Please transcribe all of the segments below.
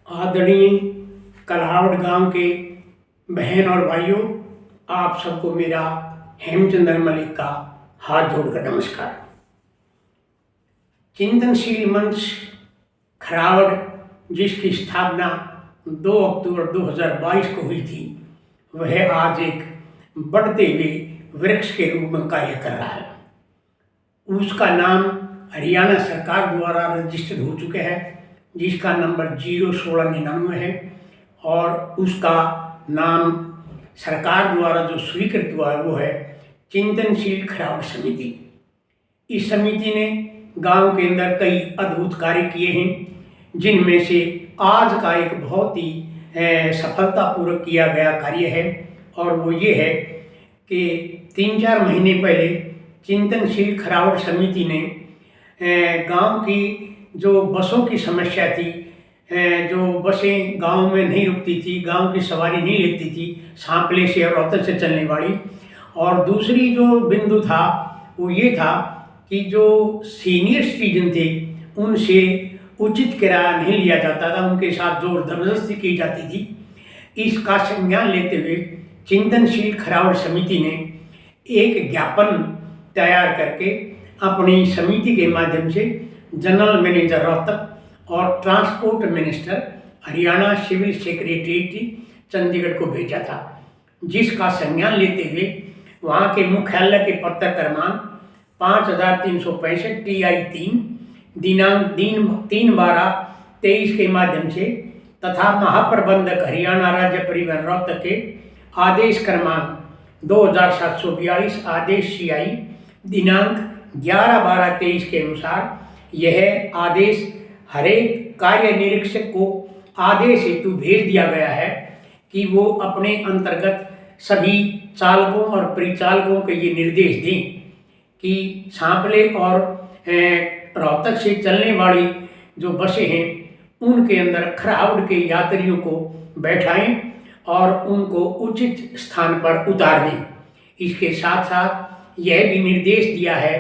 आदरणीय कल्हावड़ गांव के बहन और भाइयों, आप सबको मेरा हेमचंद्र मलिक का हाथ जोड़कर नमस्कार। चिंतनशील मंच खरावड़, जिसकी स्थापना 2 अक्टूबर 2022 को हुई थी, वह आज एक बढ़ते हुए वृक्ष के रूप में कार्य कर रहा है। उसका नाम हरियाणा सरकार द्वारा रजिस्टर्ड हो चुके हैं, जिसका नंबर 01699 है, और उसका नाम सरकार द्वारा जो स्वीकृत हुआ है वो है चिंतनशील खरावड़ समिति। इस समिति ने गांव के अंदर कई अद्भुत कार्य किए हैं, जिनमें से आज का एक बहुत ही सफलतापूर्वक किया गया कार्य है, और वो ये है कि 3-4 महीने पहले चिंतनशील खरावड़ समिति ने गांव की जो बसों की समस्या थी, जो बसें गांव में नहीं रुकती थी, गांव की सवारी नहीं लेती थी, सांपले से और रोहतक से चलने वाली, और दूसरी जो बिंदु था वो ये था कि जो सीनियर सिटीजन थे उनसे उचित किराया नहीं लिया जाता था, उनके साथ जोर जबरदस्ती की जाती थी। इसका संज्ञान लेते हुए चिंतनशील खरावड़ समिति ने एक ज्ञापन तैयार करके अपनी समिति के माध्यम से जनरल मैनेजर रोहतक और transport minister Haryana civil secretariat Chandigarh को भेजा था, जिसका संज्ञान लेते हुए वहाँ के मुख्यालय के पत्र क्रमांक 5365 TI-3 दिनांक 3/12/23 के माध्यम से तथा महाप्रबंधक हरियाणा राज्य परिवहन रोहतक के आदेश क्रमांक 2742 आदेश CI दिनांक 11/12/23 के अनुसार यह आदेश हरेक कार्य निरीक्षक को आदेश हेतु भेज दिया गया है कि वो अपने अंतर्गत सभी चालकों और परिचालकों को ये निर्देश दें कि सांपले और रोहतक से चलने वाली जो बसें हैं उनके अंदर खरावड़ के यात्रियों को बैठाएं और उनको उचित स्थान पर उतार दें। इसके साथ साथ यह भी निर्देश दिया है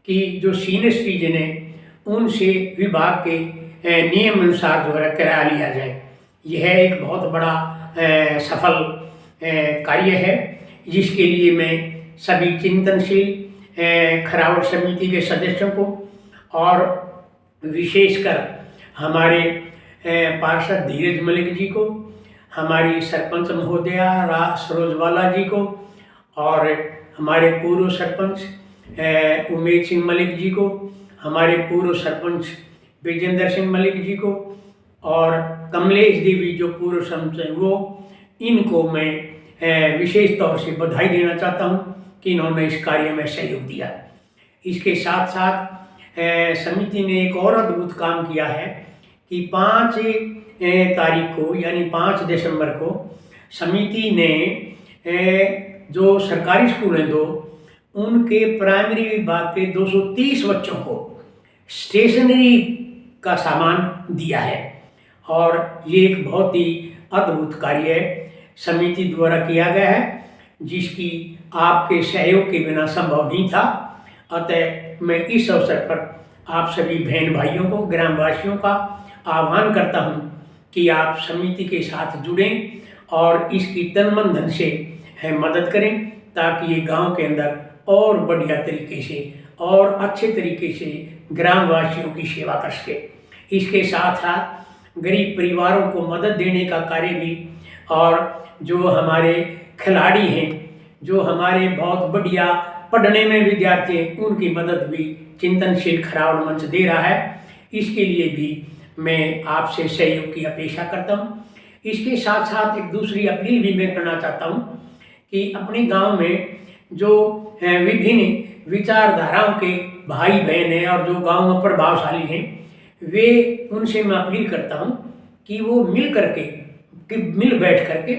कि जो सीनियर सिटीजन है उनसे विभाग के नियम अनुसार जो है किराया लिया जाए। यह एक बहुत बड़ा सफल कार्य है, जिसके लिए मैं सभी चिंतनशील खरावड़ समिति के सदस्यों को और विशेषकर हमारे पार्षद धीरज मलिक जी को, हमारी सरपंच महोदया सरोजवाला जी को, और हमारे पूर्व सरपंच उमेश सिंह मलिक जी को, हमारे पूर्व सरपंच विजेंद्र सिंह मलिक जी को, और कमलेश देवी जो पूर्व सरपंच हैं वो, इनको मैं विशेष तौर से बधाई देना चाहता हूँ कि इन्होंने इस कार्य में सहयोग दिया। इसके साथ साथ समिति ने एक और अद्भुत काम किया है कि 5 तारीख को यानी 5 दिसंबर को समिति ने जो सरकारी स्कूल हैं उनके प्राइमरी विभाग के 230 बच्चों को स्टेशनरी का सामान दिया है, और ये एक बहुत ही अद्भुत कार्य समिति द्वारा किया गया है, जिसकी आपके सहयोग के बिना संभव नहीं था। अतः मैं इस अवसर पर आप सभी बहन भाइयों को, ग्रामवासियों का आह्वान करता हूँ कि आप समिति के साथ जुड़ें और इसकी तन मन धन से मदद करें, ताकि ये गांव के अंदर और बढ़िया तरीके से और अच्छे तरीके से ग्रामवासियों की सेवा कर सके। इसके साथ साथ गरीब परिवारों को मदद देने का कार्य भी, और जो हमारे खिलाड़ी हैं, जो हमारे बहुत बढ़िया पढ़ने में विद्यार्थी हैं, उनकी मदद भी चिंतनशील खरावड़ मंच दे रहा है। इसके लिए भी मैं आपसे सहयोग की अपेक्षा करता हूँ। इसके साथ साथ एक दूसरी अपील भी मैं करना चाहता हूँ कि अपने गांव में जो विभिन्न विचारधाराओं के भाई बहन हैं और जो गांव में प्रभावशाली हैं, वे उनसे मैं अपील करता हूं कि वो मिल बैठ करके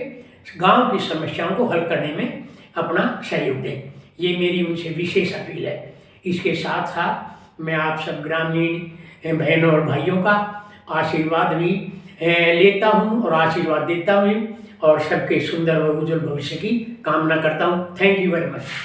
गांव की समस्याओं को हल करने में अपना सहयोग दें। ये मेरी उनसे विशेष अपील है। इसके साथ साथ मैं आप सब ग्रामीण बहनों और भाइयों का आशीर्वाद भी लेता हूं और आशीर्वाद देता हूं, और सबके सुंदर व उज्जवल भविष्य की कामना करता हूं। Thank you very much.